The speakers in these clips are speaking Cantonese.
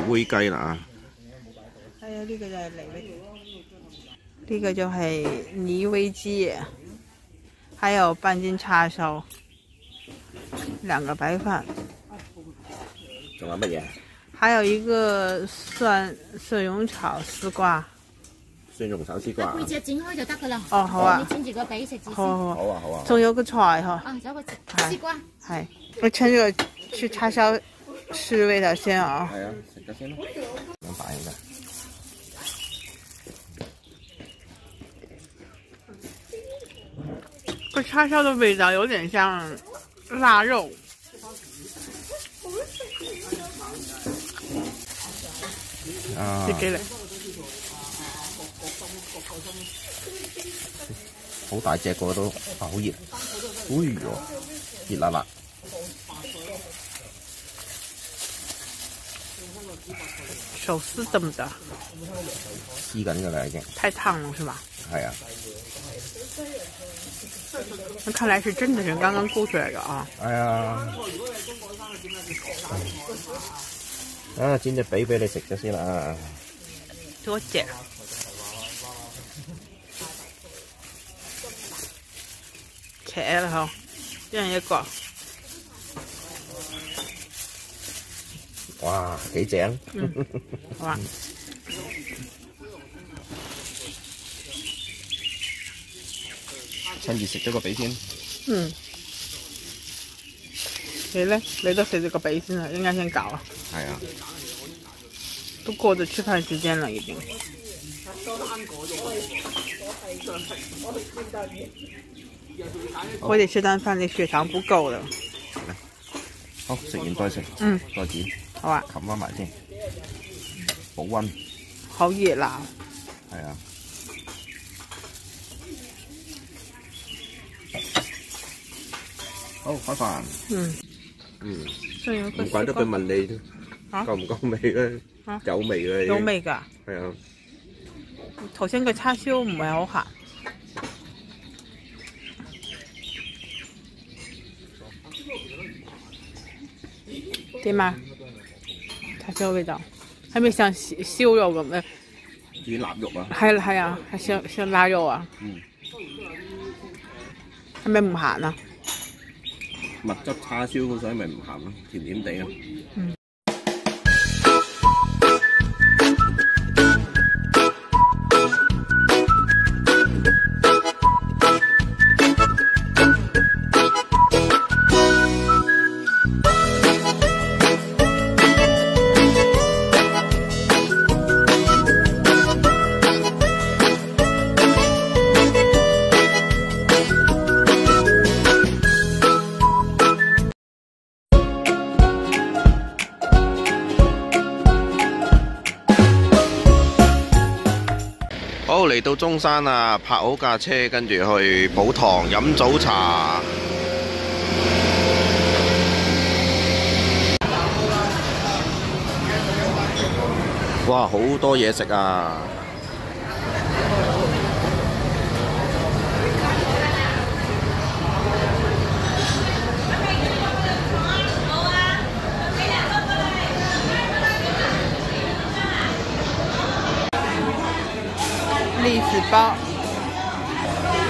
煨雞啦係啊，呢個就係泥煨，呢個就係泥煨雞，還有半斤叉燒，2個白飯，仲有乜嘢？還有一個蒜蓉炒絲瓜。蒜蓉炒絲瓜。背脊剪開就得噶啦。哦，好啊。你剪住個髀食住先。好啊，好啊，好啊。仲有個菜嗬。啊，仲有個絲瓜。係，我趁呢個去叉燒試味道先啊。係啊，食咗先咯。咁大㗎。個叉燒的味道有點像臘肉。啊。自己嚟。好大隻個都，好熱，哎呦，熱辣辣。手撕得唔得？撕緊㗎啦已經。太燙了是吧？係啊。那看來是真的是剛剛勾出來的啊。係啊。啊，剪隻髀俾你食咗先啦。多謝。扯啦嗬，一人一個。哇，幾正！好啊。趁住食咗個髀先。嗯。你咧？你都食咗個髀先啦，應該先搞啊。係啊。都過咗吃飯時間了已經。我得吃啖飯，你血糖不夠了。好，食完再食。嗯。再剪。好啊。冚翻埋先，保溫。好熱辣。係啊。好，開飯。嗯。嗯。唔怪得佢問你夠唔夠味咧？有味嘅。有味㗎。係啊。頭先個叉燒唔係好鹹。點啊？叉燒味道，係咪像燒肉咁嘅？似臘肉啊？係係啊，係像臘肉啊。嗯。係咪唔鹹啊？蜜汁叉燒所以咪唔鹹咯，甜甜地啊。嗯。好，嚟到中山啊，泊好架車，跟住去寶堂飲早茶。哇，好多嘢食啊！栗子包，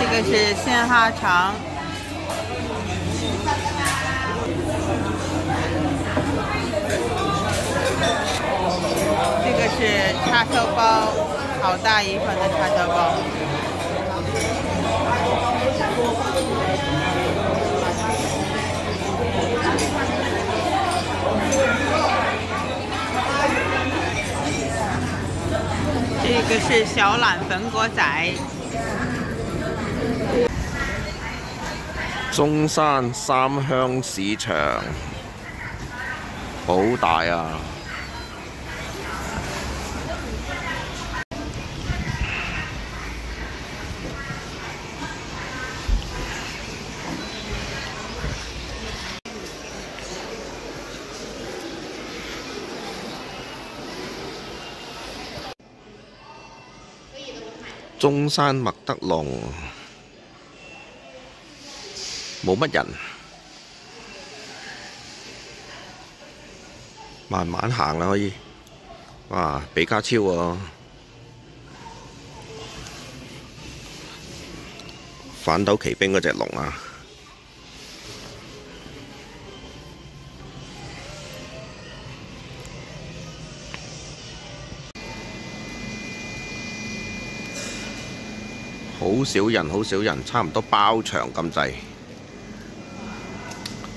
這個是鮮蝦腸，這個是叉燒包，好大一份的叉燒包。這個是小欖粉果仔。中山三鄉市場好大啊！中山麥德龍冇乜人，慢慢行啦可以。哇，比卡超喎！反斗奇兵嗰隻龍啊！好少人，好少人，差唔多包場咁滯。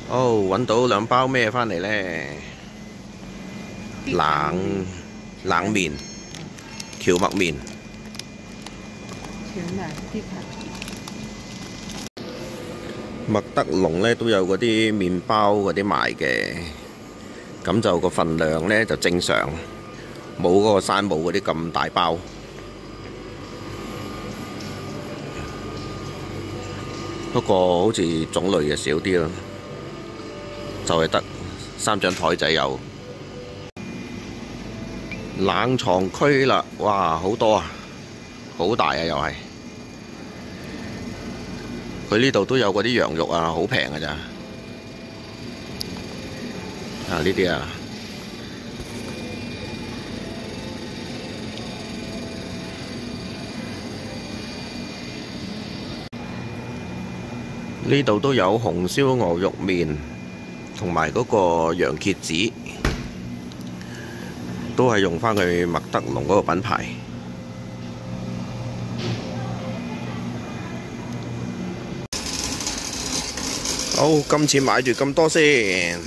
哦，揾到2包咩返嚟呢？冷麵、蕎麥麵。麥德龍呢都有嗰啲麵包嗰啲賣嘅，咁就個份量呢就正常，冇嗰個山姆嗰啲咁大包。不過好似種類就少啲咯，就係得3張枱仔有。冷藏區啦，哇，好多啊，好大啊又係。佢呢度都有嗰啲羊肉啊，好平㗎咋。啊呢啲啊，呢度都有紅燒牛肉麵，同埋嗰個羊蝎子，都係用返佢麥德龍嗰個品牌。好，今次買住咁多先。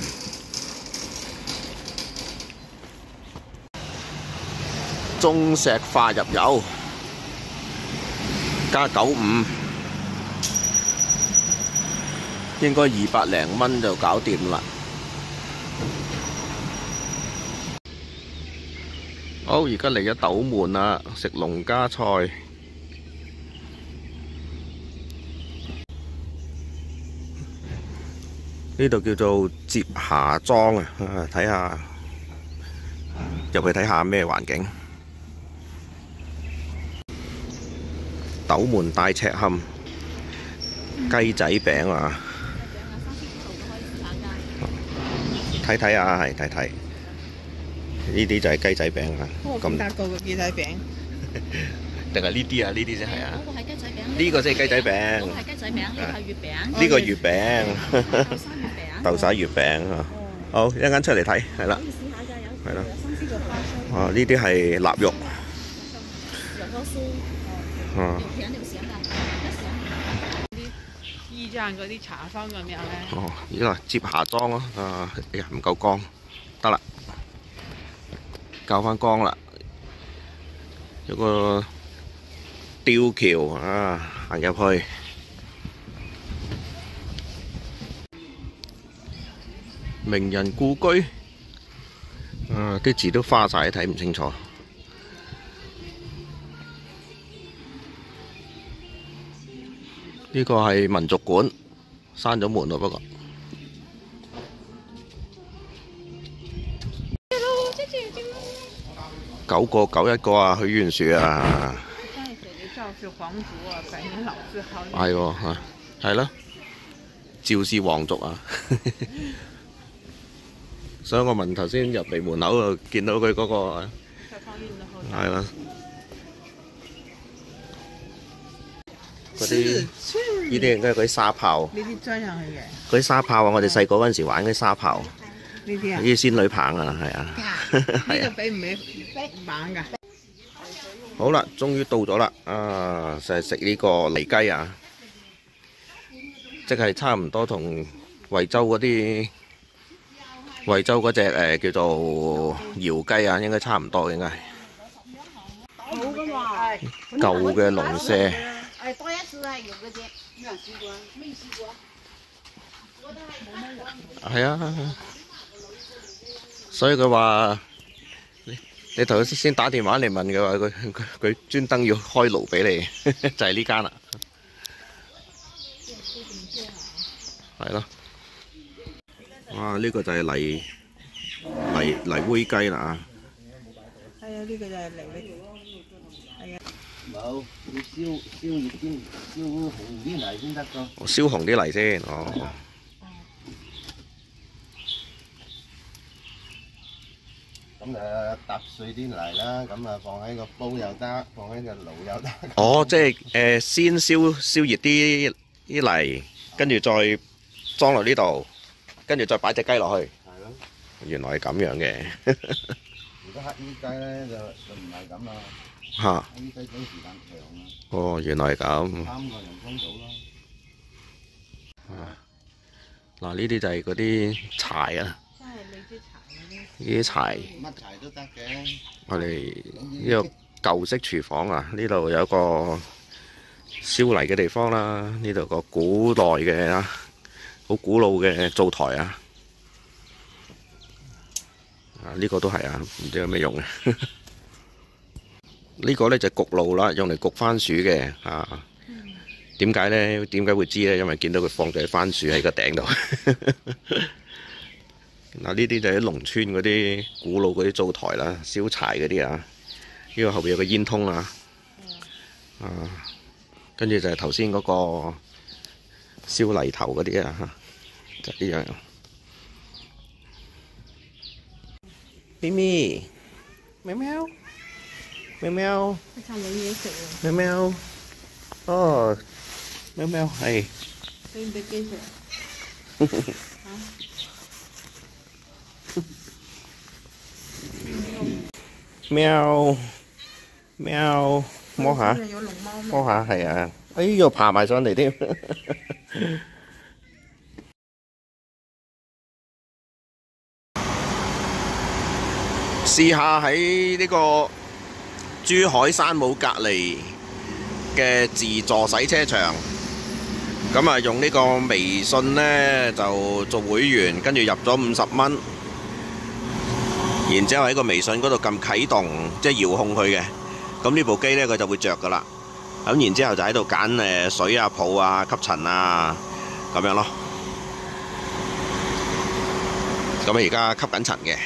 中石化入油，加95，應該200零蚊就搞掂啦。好，而家嚟咗斗門啦，食農家菜。呢度叫做接霞莊啊，睇下入去睇下咩環境。斗門大赤坎雞仔餅啊，睇睇啊，係睇睇。呢啲就係雞仔餅啊。咁大個嘅雞仔餅。定係呢啲啊？呢啲先係啊。嗰個係雞仔餅。呢個先係雞仔餅。嗰個係雞仔餅，呢個係月餅。呢個月餅。豆沙月餅啊。好，一陣間出嚟睇，係啦。係啦。啊，呢啲係臘肉。啊。驛站嗰啲茶坊咁樣咧。哦，呢個接霞莊咯。啊，哎呀，唔夠光，得啦，校翻光啦。有個吊橋啊，行入去。名人故居，啊，啲字都花晒，睇唔清楚。呢個係民族館，閂咗門咯，不過。9個9一個啊，許願樹啊！係喎嚇，係咯，趙氏皇族啊！所以我問頭先入嚟門口就見到佢嗰個係啦，嗰啲呢啲應該係嗰啲沙炮。呢啲裝上去嘅。嗰啲沙炮啊！我哋細個嗰陣時玩嗰啲沙炮。呢啲啊？呢啲仙女棒啊，係啊。呢個俾唔俾棒㗎？好啦，終於到咗啦！啊，就係食呢個泥雞啊，即係差唔多同惠州嗰啲惠州嗰隻叫做窯雞啊，應該差唔多應該係。好㗎嘛，舊嘅龍舍。多一次係有嘅啫，未試過，未試過。係啊，所以佢話你頭先打電話嚟問嘅話，佢專登要開爐俾你，就係呢間啦。係咯，哇！呢個就係泥煨雞啦啊！係啊，呢個就係泥煨。係啊。冇，要燒熱啲，燒紅啲泥先得㗎。我燒紅啲泥先，哦。咁就搭碎啲泥啦，咁啊放喺個煲又得，放喺個爐又得。哦，即係先燒熱啲泥，跟住再裝落呢度，跟住再擺隻雞落去。係咯。原來係咁樣嘅。如果黑衣雞咧就唔係咁啦。嚇！黑衣雞煮時間長啊。哦，原來係咁。3個人工到咯。嗱，呢啲就係嗰啲柴啊。真係你啲柴呢啲柴，乜柴都得嘅。我哋呢個舊式廚房啊，呢度有一個燒泥嘅地方啦，呢度個古代嘅好古老嘅灶台啊。呢個都係啊，唔知有咩用嘅。呢個呢就焗爐啦，用嚟焗番薯嘅啊。點解呢？點解會知呢？因為見到佢放隻番薯喺個頂度。嗱，呢啲就係農村嗰啲古老嗰啲灶台啦，燒柴嗰啲啊。呢個後邊有個煙通啊。跟住就係頭先嗰個燒泥頭嗰啲啊，就呢樣。咪咪，喵喵，喵喵，佢就有嘢食喎。喵喵，哦，喵喵係。俾唔俾雞食？喵喵，摸下，有龍貓咩？摸下係啊，哎呦爬埋上嚟添。試下喺呢個珠海山姆隔離嘅自助洗車場，咁啊用呢個微信呢就做會員，跟住入咗50蚊，然之後喺個微信嗰度撳啟動，即係遙控佢嘅，咁呢部機呢，佢就會着噶啦。咁然之後就喺度揀水啊、泡啊、吸塵啊咁樣咯。咁啊而家吸緊塵嘅。